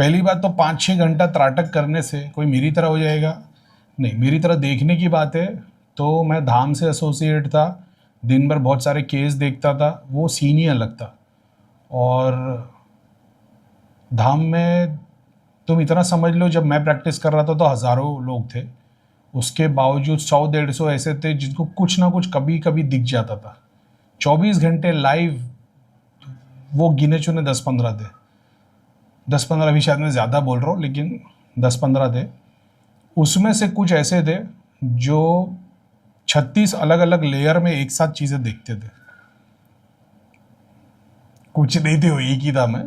पहली बात तो 5-6 घंटा त्राटक करने से कोई मेरी तरह हो जाएगा? नहीं, मेरी तरह देखने की बात है तो मैं धाम से एसोसिएट था, दिन भर बहुत सारे केस देखता था, वो सीन ही अलग था। और धाम में तुम इतना समझ लो, जब मैं प्रैक्टिस कर रहा था तो हज़ारों लोग थे, उसके बावजूद 100-150 ऐसे थे जिनको कुछ ना कुछ कभी कभी दिख जाता था। 24 घंटे लाइव वो गिने चुने 10-15 थे। 10-15 भी शायद मैं ज़्यादा बोल रहा हूँ, लेकिन 10-15 थे। उसमें से कुछ ऐसे थे जो 36 अलग अलग लेयर में एक साथ चीज़ें देखते थे। कुछ नहीं थे, वो एक ही था मैं,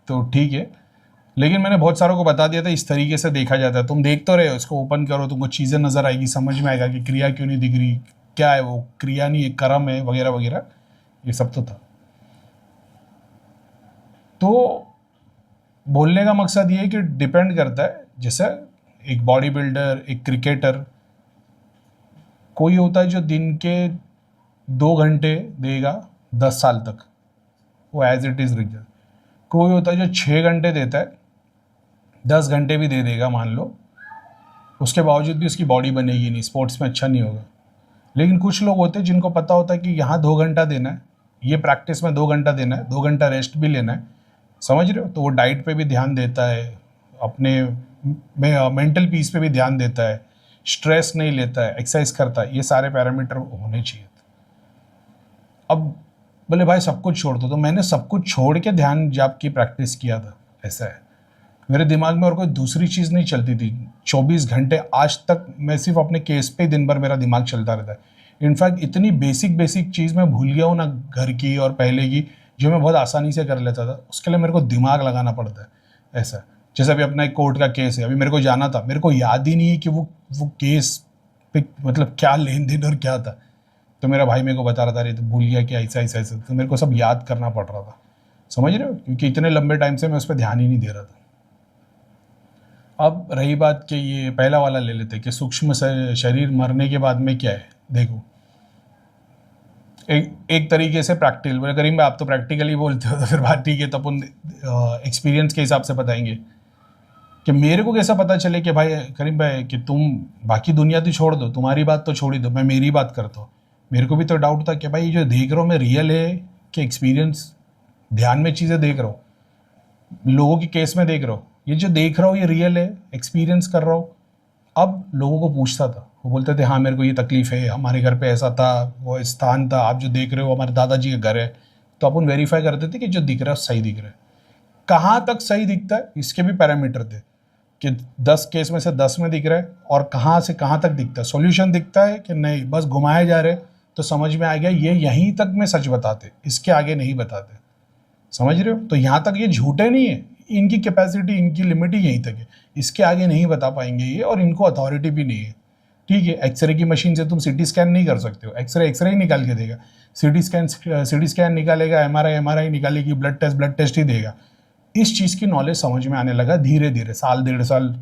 तो ठीक है। लेकिन मैंने बहुत सारों को बता दिया था इस तरीके से देखा जाता है, तुम देख तो रहे हो, इसको ओपन करो, तुमको चीज़ें नज़र आएगी, समझ में आएगा कि क्रिया क्यों नहीं दिख रही, क्या है वो क्रिया, नहीं एक कर्म है, वगैरह वगैरह, ये सब तो था। तो बोलने का मकसद ये है कि डिपेंड करता है, जैसे एक बॉडी बिल्डर, एक क्रिकेटर, कोई होता है जो दिन के 2 घंटे देगा 10 साल तक, वो एज इट इज़ रिजल्ट। कोई होता है जो 6 घंटे देता है, 10 घंटे भी दे देगा मान लो, उसके बावजूद भी उसकी बॉडी बनेगी नहीं, स्पोर्ट्स में अच्छा नहीं होगा। लेकिन कुछ लोग होते हैं जिनको पता होता है कि यहाँ 2 घंटा देना है, ये प्रैक्टिस में 2 घंटा देना है, 2 घंटा रेस्ट भी लेना है, समझ रहे हो? तो वो डाइट पे भी ध्यान देता है, अपने मेंटल पीस पे भी ध्यान देता है, स्ट्रेस नहीं लेता है, एक्सरसाइज करता है, ये सारे पैरामीटर होने चाहिए। अब बोले भाई सब कुछ छोड़ दो, तो मैंने सब कुछ छोड़ के ध्यान जाप की प्रैक्टिस किया था। ऐसा है, मेरे दिमाग में और कोई दूसरी चीज़ नहीं चलती थी 24 घंटे। आज तक मैं सिर्फ अपने केस पे दिन भर मेरा दिमाग चलता रहता है। इनफैक्ट इतनी बेसिक बेसिक चीज़ मैं भूल गया हूँ ना, घर की और पहले की, जो मैं बहुत आसानी से कर लेता था, उसके लिए मेरे को दिमाग लगाना पड़ता है। ऐसा, जैसे अभी अपना एक कोर्ट का केस है, अभी मेरे को जाना था, मेरे को याद ही नहीं है कि वो केस पे मतलब क्या लेन देन और क्या था। तो मेरा भाई मेरे को बता रहा था, अरे तो भूल गया कि ऐसा ऐसा ऐसा, तो मेरे को सब याद करना पड़ रहा था, समझ रहे हो? क्योंकि इतने लंबे टाइम से मैं उस पर ध्यान ही नहीं दे रहा था। अब रही बात कि ये पहला वाला ले लेते कि सूक्ष्म शरीर मरने के बाद में क्या है। देखो, एक तरीके से प्रैक्टिकल बोले, करीम भाई आप तो प्रैक्टिकली बोलते हो, तो फिर बात ठीक है, तो अपन एक्सपीरियंस के हिसाब से बताएंगे कि मेरे को कैसा पता चले कि भाई करीम भाई कि तुम बाकी दुनिया तो छोड़ दो, तुम्हारी बात तो छोड़ ही दो, मैं मेरी बात करता हूँ। मेरे को भी तो डाउट था कि भाई जो देख रहा हूँ मैं रियल है कि एक्सपीरियंस, ध्यान में चीज़ें देख रहा हूँ, लोगों के केस में देख रहा हूँ, ये जो देख रहा हूँ ये रियल है, एक्सपीरियंस कर रहा हूँ। अब लोगों को पूछता था, वो बोलते थे हाँ मेरे को ये तकलीफ है, हमारे घर पे ऐसा था, वो स्थान था, आप जो देख रहे हो हमारे दादाजी का घर है। तो अपन वेरीफाई करते थे कि जो दिख रहा है सही दिख रहा है। कहाँ तक सही दिखता है इसके भी पैरामीटर थे कि 10 केस में से 10 में दिख रहा है, और कहाँ से कहाँ तक दिखता है, सॉल्यूशन दिखता है कि नहीं, बस घुमाए जा रहे। तो समझ में आ गया ये यहीं तक में सच बताते, इसके आगे नहीं बताते, समझ रहे हो? तो यहाँ तक ये झूठे नहीं है, इनकी कैपेसिटी, इनकी लिमिट ही यहीं तक है, इसके आगे नहीं बता पाएंगे ये, और इनको अथॉरिटी भी नहीं है। ठीक है, एक्सरे की मशीन से तुम सीटी स्कैन नहीं कर सकते हो, एक्सरे एक्सरे ही निकाल के देगा, सीटी स्कैन निकालेगा, एमआरआई निकालेगी, ब्लड टेस्ट ही देगा। इस चीज़ की नॉलेज समझ में आने लगा धीरे धीरे, साल 1.5 साल,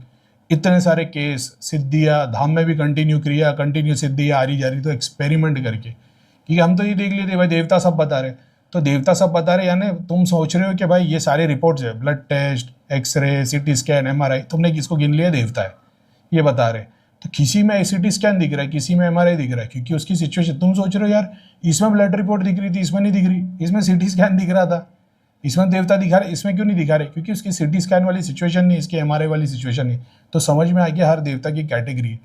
इतने सारे केस, सिद्धियाँ, धाम में भी कंटिन्यू सिद्धियाँ आ रही जा रही, तो एक्सपेरिमेंट करके, क्योंकि हम तो ये देख लेते भाई देवता सब बता रहे, तो देवता सब बता रहे, यानी तुम सोच रहे हो कि भाई ये सारे रिपोर्ट्स है, blood test, x ray, CT scan, MRI, तुमने किसको गिन लिया? देवता है, ये बता रहे। तो किसी में सीटी स्कैन दिख रहा है, किसी में एमआरआई दिख रहा है, क्योंकि उसकी सिचुएशन, तुम सोच रहे हो यार इसमें ब्लड रिपोर्ट दिख रही थी, इसमें नहीं दिख रही, इसमें सीटी स्कैन दिख रहा था, इसमें देवता दिखा रहे, इसमें क्यों नहीं दिखा रहे? क्योंकि उसकी सीटी स्कैन वाली सिचुएशन नहीं, इसकी एमआरआई वाली सिचुएशन नहीं। तो समझ में आ गया हर देवता की कैटेगरी है,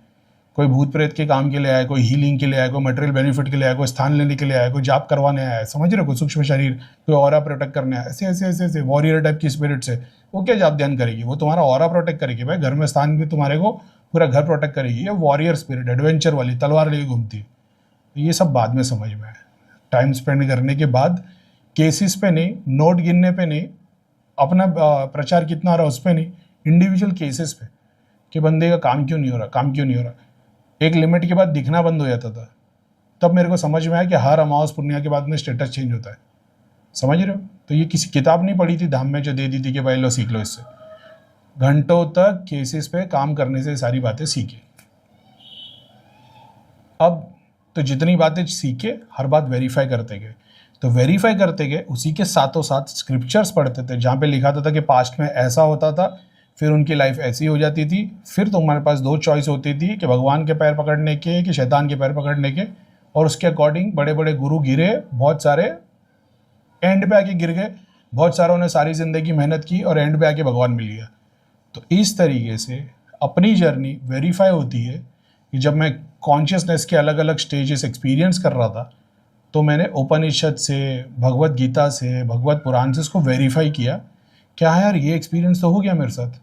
कोई भूत प्रेत के काम के लिए आया, कोई हीलिंग के लिए आया, कोई मटेरियल बेनिफिट के लिए आया, कोई स्थान लेने के लिए आया, कोई जाप करवाने आया है, समझ रहे हो? कोई सूक्ष्म शरीर, कोई ऑरा प्रोटेक्ट करने आया, ऐसे ऐसे ऐसे ऐसे वॉरियर टाइप की स्पिरिट्स है। वो क्या जाप ध्यान करेगी? वो तुम्हारा ऑरा प्रोटेक्ट करेगी भाई, घर में स्थान भी तुम्हारे को पूरा घर प्रोटेक्ट करेगी। ये वॉरियर स्पिरिट, एडवेंचर वाली, तलवार लेके घूमती है। ये सब बाद में समझ में आया, टाइम स्पेंड करने के बाद, केसेस पे नहीं, नोट गिनने पे नहीं, अपना प्रचार कितना आ रहा है उस पर नहीं, इंडिविजुअल केसेस पे कि बंदे का काम क्यों नहीं हो रहा, काम क्यों नहीं हो रहा। एक लिमिट के बाद दिखना बंद हो जाता था, तब मेरे को समझ में आया कि हर अमावस पुण्य के बाद में स्टेटस चेंज होता है, समझ रहे हो? तो ये किसी किताब नहीं पढ़ी थी धाम में जो दे दी थी कि भाई लो सीख लो इससे, घंटों तक केसेस पे काम करने से सारी बातें सीखी। अब तो जितनी बातें सीखे हर बात वेरीफाई करते गए, तो वेरीफाई करते गए, उसी के साथों साथ स्क्रिप्चर्स पढ़ते थे जहाँ पे लिखा था कि पास्ट में ऐसा होता था, फिर उनकी लाइफ ऐसी हो जाती थी, फिर तुम्हारे पास दो चॉइस होती थी कि भगवान के पैर पकड़ने के कि शैतान के पैर पकड़ने के, और उसके अकॉर्डिंग बड़े बड़े गुरु गिरे, बहुत सारे एंड पे आके गिर गए, बहुत सारों ने सारी ज़िंदगी मेहनत की और एंड पे आके भगवान मिल गया। तो इस तरीके से अपनी जर्नी वेरीफाई होती है कि जब मैं कॉन्शियसनेस के अलग अलग स्टेजेस एक्सपीरियंस कर रहा था, तो मैंने उपनिषद से, भगवत गीता से, भगवत पुराण से इसको वेरीफाई किया, क्या यार ये एक्सपीरियंस तो हो गया मेरे साथ।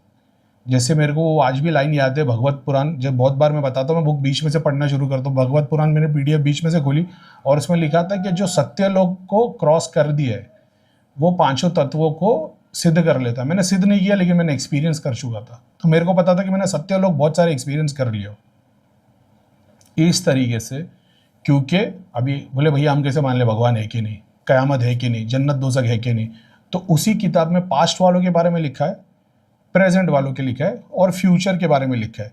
जैसे मेरे को वो आज भी लाइन याद है, भगवत पुराण, जब बहुत बार मैं बताता हूँ, मैं बुक बीच में से पढ़ना शुरू करता हूँ, भगवत पुराण मैंने पीडीएफ बीच में से खोली और उसमें लिखा था कि जो सत्य लोग को क्रॉस कर दिया है वो पांचों तत्वों को सिद्ध कर लेता। मैंने सिद्ध नहीं किया, लेकिन मैंने एक्सपीरियंस कर चुका था, तो मेरे को पता था कि मैंने सत्य लोग बहुत सारे एक्सपीरियंस कर लिया इस तरीके से। क्योंकि अभी बोले भैया हम कैसे मान ले भगवान है कि नहीं, कयामत है कि नहीं, जन्नत दोजख है कि नहीं, तो उसी किताब में पास्ट वालों के बारे में लिखा है, प्रेजेंट वालों के लिखा है और फ्यूचर के बारे में लिखा है।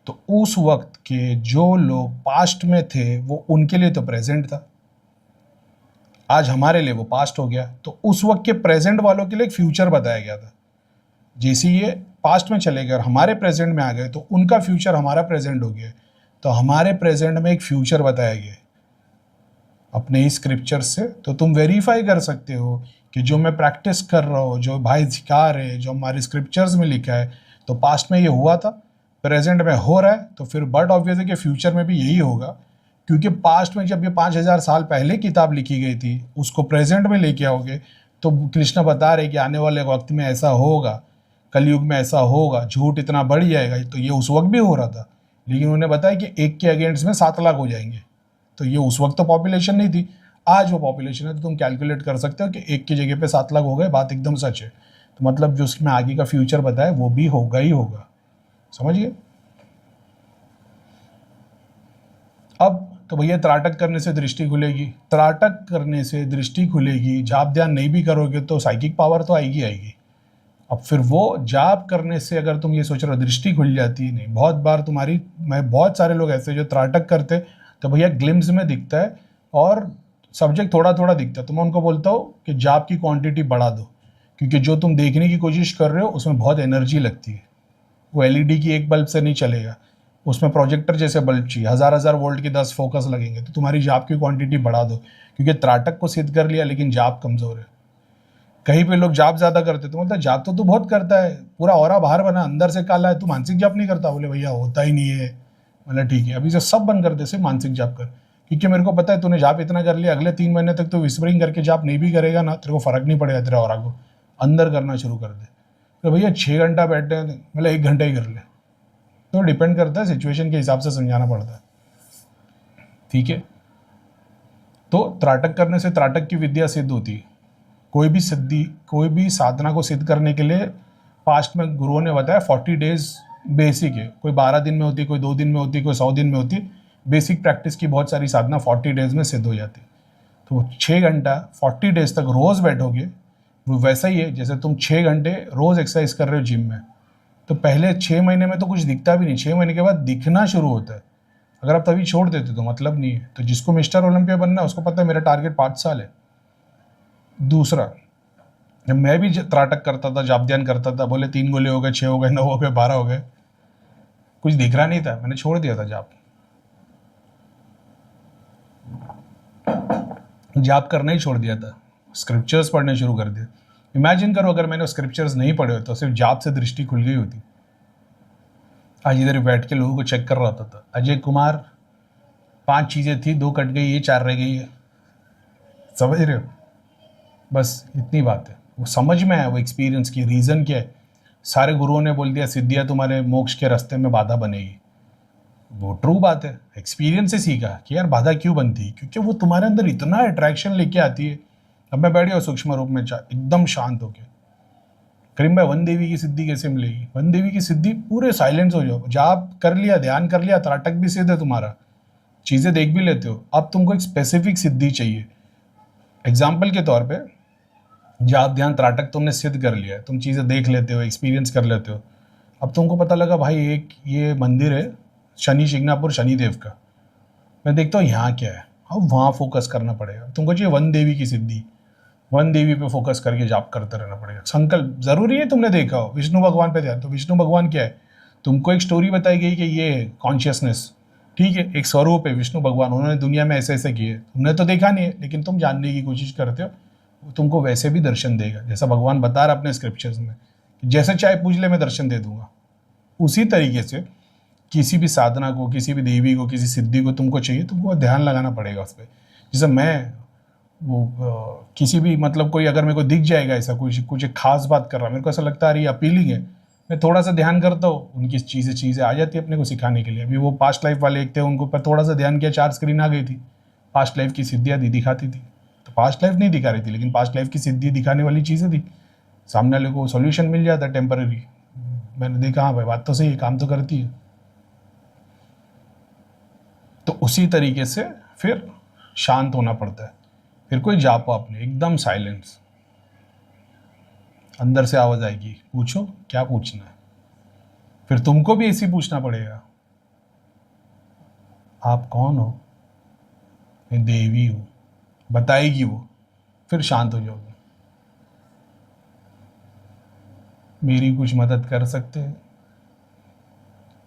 तो उस वक्त के जो लोग पास्ट में थे वो उनके लिए तो प्रेजेंट था, आज हमारे लिए वो पास्ट हो गया, तो उस वक्त के प्रेजेंट वालों के लिए एक फ्यूचर बताया गया था। जैसे ये पास्ट में चले गए और हमारे प्रेजेंट में आ गए, तो उनका फ्यूचर हमारा प्रेजेंट हो गया, तो हमारे प्रेजेंट में एक फ्यूचर बताया गया अपने ही स्क्रिप्चर से। तो तुम वेरीफाई कर सकते हो कि जो मैं प्रैक्टिस कर रहा हूँ, जो भाई सिखा रहे, जो हमारे स्क्रिप्चर्स में लिखा है, तो पास्ट में ये हुआ था, प्रेजेंट में हो रहा है, तो फिर बट ऑब्वियस है कि फ्यूचर में भी यही होगा। क्योंकि पास्ट में जब ये 5000 साल पहले किताब लिखी गई थी, उसको प्रेजेंट में लेके आओगे, तो कृष्ण बता रहे कि आने वाले वक्त में ऐसा होगा, कलयुग में ऐसा होगा, झूठ इतना बढ़ जाएगा। तो ये उस वक्त भी हो रहा था, लेकिन उन्होंने बताया कि एक के अगेंस्ट में 7 लाख हो जाएंगे। तो ये उस वक्त तो पॉपुलेशन नहीं थी, आज वो पॉपुलेशन है। तो तुम कैलकुलेट कर सकते हो कि एक की जगह पे 7 लाख हो गए, बात एकदम सच है। तो मतलब जो उसमें आगे का फ्यूचर बताया वो भी होगा ही होगा, समझिए। अब तो भैया त्राटक करने से दृष्टि खुलेगी, त्राटक करने से दृष्टि खुलेगी, जाप ध्यान नहीं भी करोगे तो साइकिक पावर तो आएगी आएगी। अब फिर वो जाप करने से अगर तुम ये सोच रहे हो दृष्टि खुल जाती है, नहीं, बहुत बार तुम्हारी, मैं बहुत सारे लोग ऐसे जो त्राटक करते तो भैया ग्लिम्स में दिखता है और सब्जेक्ट थोड़ा थोड़ा दिखता है, तो मैं उनको बोलता हूँ कि जाप की क्वांटिटी बढ़ा दो, क्योंकि जो तुम देखने की कोशिश कर रहे हो उसमें बहुत एनर्जी लगती है। वो एलईडी की एक बल्ब से नहीं चलेगा, उसमें प्रोजेक्टर जैसे बल्ब चाहिए, 1000 वोल्ट के 10 फोकस लगेंगे। तो तुम्हारी जाप की क्वांटिटी बढ़ा दो, क्योंकि त्राटक को सिद्ध कर लिया लेकिन जाप कमज़ोर है। कहीं पे लोग जाप ज़्यादा करते, तो बोलता जाप तो तू बहुत करता है, पूरा ऑरा बाहर बना, अंदर से काला है, तू मानसिक जाप नहीं करता। बोले भैया होता ही नहीं है। मतलब ठीक है, अभी से सब बंद कर दे, सिर्फ मानसिक जाप कर, क्योंकि मेरे को पता है तूने जाप इतना कर लिया, अगले 3 महीने तक तो विस्परिंग करके जाप नहीं भी करेगा ना, तेरे को फर्क नहीं पड़ेगा, तेरा ऑरा को अंदर करना शुरू कर दे। तो भैया 6 घंटा बैठते हैं, मतलब 1 घंटा ही कर ले। तो डिपेंड करता है, सिचुएशन के हिसाब से समझाना पड़ता है, ठीक है। तो त्राटक करने से त्राटक की विद्या सिद्ध होती है। कोई भी सिद्धि, कोई भी साधना को सिद्ध करने के लिए पास्ट में गुरुओं ने बताया 40 डेज बेसिक है। कोई 12 दिन में होती, कोई 2 दिन में होती, कोई 100 दिन में होती। बेसिक प्रैक्टिस की बहुत सारी साधना 40 डेज में सिद्ध हो जाती। तो 6 घंटा 40 डेज तक रोज़ बैठोगे, वो वैसा ही है जैसे तुम 6 घंटे रोज़ एक्सरसाइज कर रहे हो जिम में। तो पहले 6 महीने में तो कुछ दिखता भी नहीं, 6 महीने के बाद दिखना शुरू होता है। अगर आप तभी छोड़ देते तो मतलब नहीं है। तो जिसको मिस्टर ओलंपिया बनना है उसको पता है मेरा टारगेट 5 साल है। दूसरा, जब मैं भी त्राटक करता था, जाप ध्यान करता था, बोले 3 गोले हो गए, 6 हो गए, 9 हो गए, 12 हो गए, कुछ दिख रहा नहीं था, मैंने छोड़ दिया था जाप। जाप करना ही छोड़ दिया था, स्क्रिप्चर्स पढ़ने शुरू कर दिए। इमेजिन करो अगर मैंने स्क्रिप्चर्स नहीं पढ़े होते तो सिर्फ जाप से दृष्टि खुल गई होती। आज इधर बैठ के लोगों को चेक कर रहा था, अजय कुमार 5 चीज़ें थी, 2 कट गई, ये 4 रह गई है, समझ रहे हो। बस इतनी बात है, वो समझ में आया, वो एक्सपीरियंस की रीज़न क्या है। सारे गुरुओं ने बोल दिया सिद्धियाँ तुम्हारे मोक्ष के रास्ते में बाधा बनेगी, वो ट्रू बात है। एक्सपीरियंस से सीखा कि यार बाधा क्यों बनती है, क्योंकि वो तुम्हारे अंदर इतना अट्रैक्शन लेके आती है। अब मैं बैठ गया सूक्ष्म रूप में एकदम शांत होके, करीम भाई वन देवी की सिद्धि कैसे मिलेगी। वन देवी की सिद्धि, पूरे साइलेंस हो जाओ, जाप कर लिया, ध्यान कर लिया, त्राटक भी सिद्ध है तुम्हारा, चीज़ें देख भी लेते हो। अब तुमको एक स्पेसिफिक सिद्धि चाहिए। एग्जाम्पल के तौर पे जाप ध्यान त्राटक तुमने सिद्ध कर लिया है, तुम चीज़ें देख लेते हो, एक्सपीरियंस कर लेते हो। अब तुमको पता लगा भाई एक ये मंदिर है शनि शिंगणापुर शनिदेव का, मैं देखता हूँ यहाँ क्या है, अब वहाँ फोकस करना पड़ेगा। तुमको चाहिए वन देवी की सिद्धि, वन देवी पे फोकस करके जाप करते रहना पड़ेगा। संकल्प जरूरी है तुमने देखा हो विष्णु भगवान पे ध्यान, तो विष्णु भगवान क्या है, तुमको एक स्टोरी बताई गई कि ये कॉन्शियसनेस, ठीक है, एक स्वरूप है विष्णु भगवान, उन्होंने दुनिया में ऐसे ऐसे किए, तुमने तो देखा नहीं है लेकिन तुम जानने की कोशिश करते हो, वो तुमको वैसे भी दर्शन देगा जैसा भगवान बता रहा अपने स्क्रिप्चर्स में, जैसे चाहे पूछ ले मैं दर्शन दे दूंगा। उसी तरीके से किसी भी साधना को, किसी भी देवी को, किसी सिद्धि को तुमको चाहिए, तुमको ध्यान लगाना पड़ेगा उस पर। जैसे मैं वो किसी भी मतलब कोई अगर मेरे को दिख जाएगा ऐसा कुछ कुछ एक खास बात कर रहा, मेरे को ऐसा लगता है अरे अपीलिंग है, मैं थोड़ा सा ध्यान करता हूँ, उनकी चीज़ें आ जाती है अपने को सिखाने के लिए। अभी वो पास्ट लाइफ वाले एक थे, उनको पर थोड़ा सा ध्यान किया 4 स्क्रीन आ गई थी, पास्ट लाइफ की सिद्धियाँ दिखाती थी। तो पास्ट लाइफ नहीं दिखा रही थी लेकिन पास्ट लाइफ की सिद्धि दिखाने वाली चीज़ें थी, सामने वाले को सोल्यूशन मिल जाता है टेम्पररी। मैंने देखा हाँ भाई बात तो सही है, काम तो करती है। तो उसी तरीके से फिर शांत होना पड़ता है, फिर कोई जाप वाप नहीं, एकदम साइलेंस। अंदर से आवाज आएगी, पूछो क्या पूछना है, फिर तुमको भी ऐसे पूछना पड़ेगा, आप कौन हो, मैं देवी हूँ, बताएगी वो, फिर शांत हो जाओगे। मेरी कुछ मदद कर सकते हैं,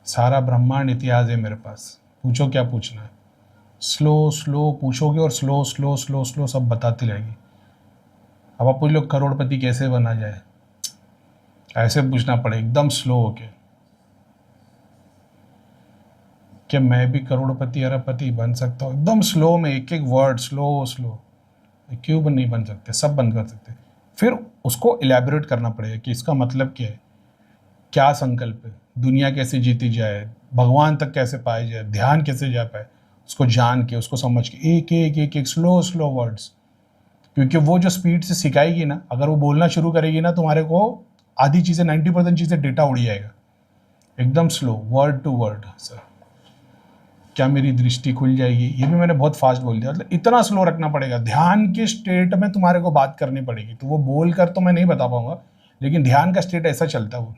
सारा ब्रह्मांड इतिहास है मेरे पास, पूछो क्या पूछना है। स्लो स्लो पूछोगे और स्लो स्लो स्लो स्लो सब बताती रहेगी। अब आप पूछ लो करोड़पति कैसे बना जाए, ऐसे पूछना पड़े एकदम स्लो होके, कि मैं भी करोड़पति अरबपति बन सकता हूँ, एकदम स्लो में एक एक वर्ड स्लो स्लो। क्यों नहीं बन सकते, सब बन कर सकते। फिर उसको इलेबोरेट करना पड़ेगा कि इसका मतलब क्या है, क्या संकल्प है, दुनिया कैसे जीती जाए, भगवान तक कैसे पाए जाए, ध्यान कैसे जा पाए, उसको जान के उसको समझ के एक एक एक एक स्लो स्लो वर्ड्स। क्योंकि वो जो स्पीड से सिखाएगी ना, अगर वो बोलना शुरू करेगी ना, तुम्हारे को आधी चीज़ें 90% चीज़ें डेटा उड़ जाएगा, एकदम slow word to word. Sir क्या मेरी दृष्टि खुल जाएगी, ये भी मैंने बहुत फास्ट बोल दिया, मतलब इतना स्लो रखना पड़ेगा। ध्यान के स्टेट में तुम्हारे को बात करनी पड़ेगी, तो वो बोल कर तो मैं नहीं बता पाऊंगा, लेकिन ध्यान का स्टेट ऐसा चलता है वो,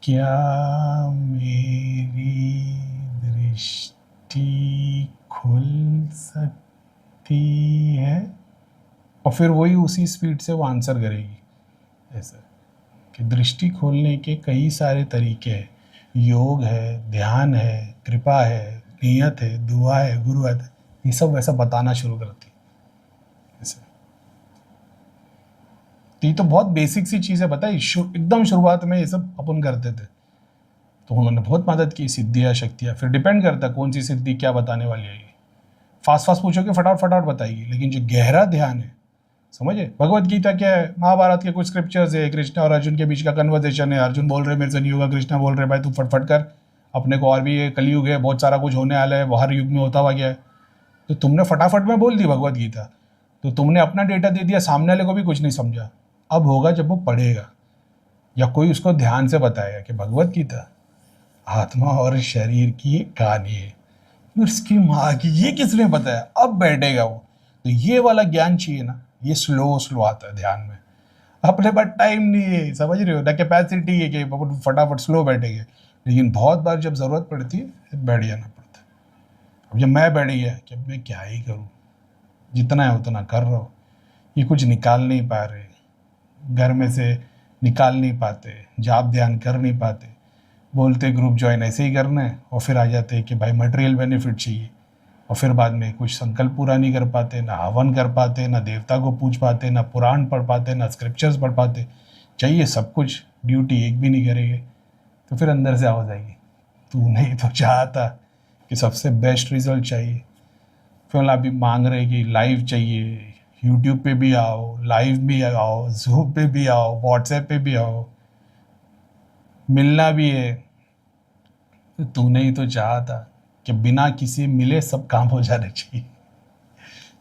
क्या मेरी दृष्टि खुल सकती है, और फिर वही उसी स्पीड से वो आंसर करेगी ऐसा। कि दृष्टि खोलने के कई सारे तरीके हैं, योग है, ध्यान है, कृपा है, नियत है, दुआ है, गुरु है, ये सब वैसा बताना शुरू करती है ऐसे। तो ये तो बहुत बेसिक सी चीज़ें बताई, एकदम शुरुआत में ये सब अपन करते थे, तो उन्होंने बहुत मदद की, सिद्धियाँ शक्तियाँ। फिर डिपेंड करता है कौन सी सिद्धि क्या बताने वाली है। फास्ट फास्ट पूछोगे फटाफट फटाफट बताएगी, लेकिन जो गहरा ध्यान है, समझे, भगवत गीता क्या है, महाभारत के कुछ स्क्रिप्चर्स है, कृष्ण और अर्जुन के बीच का कन्वर्सेशन है, अर्जुन बोल रहे मेरे से नहीं होगा, कृष्णा बोल रहे भाई तू फटफट कर, अपने को और भी ये कलयुग है, बहुत सारा कुछ होने वाला है, हर युग में होता हुआ गया है। तो तुमने फटाफट में बोल दी भगवत गीता, तो तुमने अपना डेटा दे दिया, सामने वाले को भी कुछ नहीं समझा। अब होगा जब वो पढ़ेगा या कोई उसको ध्यान से बताएगा कि भगवत गीता आत्मा और शरीर की एक कहानी है, उसकी माँ की, ये किसने बताया, अब बैठेगा वो। तो ये वाला ज्ञान चाहिए ना, ये स्लो स्लो आता है ध्यान में, अपने पास टाइम नहीं है, समझ रहे हो ना, कैपेसिटी है कि फटाफट स्लो बैठेंगे, लेकिन बहुत बार जब ज़रूरत पड़ती है बैठ जाना पड़ता है। अब जब मैं बैठ गया कि अब मैं क्या ही करूँ, जितना है उतना कर रहा हूँ, ये कुछ निकाल नहीं पा रहे, घर में से निकाल नहीं पाते, जाप ध्यान कर नहीं पाते, बोलते ग्रुप ज्वाइन ऐसे ही करना है, और फिर आ जाते हैं कि भाई मटेरियल बेनिफिट चाहिए, और फिर बाद में कुछ संकल्प पूरा नहीं कर पाते, ना हवन कर पाते, ना देवता को पूछ पाते, ना पुराण पढ़ पाते, ना स्क्रिप्चर्स पढ़ पाते, चाहिए सब कुछ, ड्यूटी एक भी नहीं करेंगे। तो फिर अंदर से आवाज़ आएगी, तू नहीं तो चाहता कि सबसे बेस्ट रिजल्ट चाहिए, फिर अभी मांग रहे कि लाइव चाहिए, यूट्यूब पे भी आओ, लाइव भी आओ, जूम पे भी आओ, व्हाट्सएप पे भी आओ, मिलना भी है। तो तूने ही तो चाहा था कि बिना किसी मिले सब काम हो जाने चाहिए,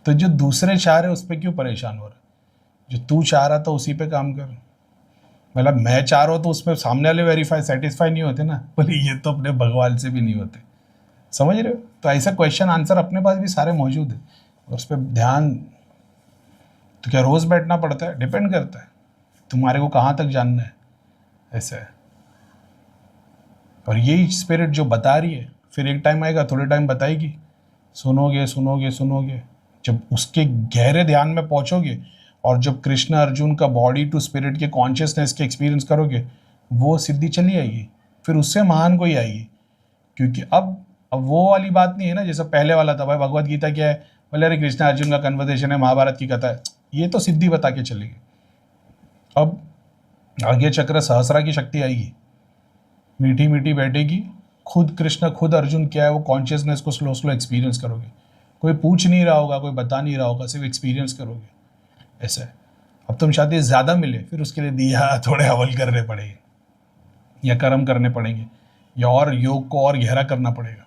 तो जो दूसरे चाह रहे उस पर क्यों परेशान हो रहा, जो तू चाह रहा था उसी पे काम कर। मतलब मैं चाह रहा हूँ तो उसमें सामने वाले वेरीफाई सेटिस्फाई नहीं होते ना, बोले ये तो अपने भगवान से भी नहीं होते, समझ रहे हो। तो ऐसा क्वेश्चन आंसर अपने पास भी सारे मौजूद है, और उस पर ध्यान तो क्या रोज़ बैठना पड़ता है, डिपेंड करता है तुम्हारे को कहाँ तक जानना है, ऐसा है। और यही स्पिरिट जो बता रही है, फिर एक टाइम आएगा थोड़े टाइम बताएगी, सुनोगे सुनोगे सुनोगे, जब उसके गहरे ध्यान में पहुंचोगे और जब कृष्ण अर्जुन का बॉडी टू स्पिरिट के कॉन्शियसनेस के एक्सपीरियंस करोगे, वो सिद्धि चली आएगी, फिर उससे महान कोई आएगी। क्योंकि अब वो वाली बात नहीं है ना, जैसे पहले वाला था, भाई भगवत गीता क्या है, बोले अरे कृष्ण अर्जुन का कन्वर्सेशन है, महाभारत की कथा है, ये तो सिद्धि बता के चलेगी। अब आगे चक्र सहस्रा की शक्ति आएगी, मीठी मीठी बैठेगी, खुद कृष्ण खुद अर्जुन क्या है वो कॉन्शियसनेस को स्लो स्लो एक्सपीरियंस करोगे। कोई पूछ नहीं रहा होगा, कोई बता नहीं रहा होगा, सिर्फ एक्सपीरियंस करोगे। ऐसा है। अब तुम चाहते ज़्यादा मिले, फिर उसके लिए दिया थोड़े हवल करने पड़ेंगे या कर्म करने पड़ेंगे या और योग को और गहरा करना पड़ेगा।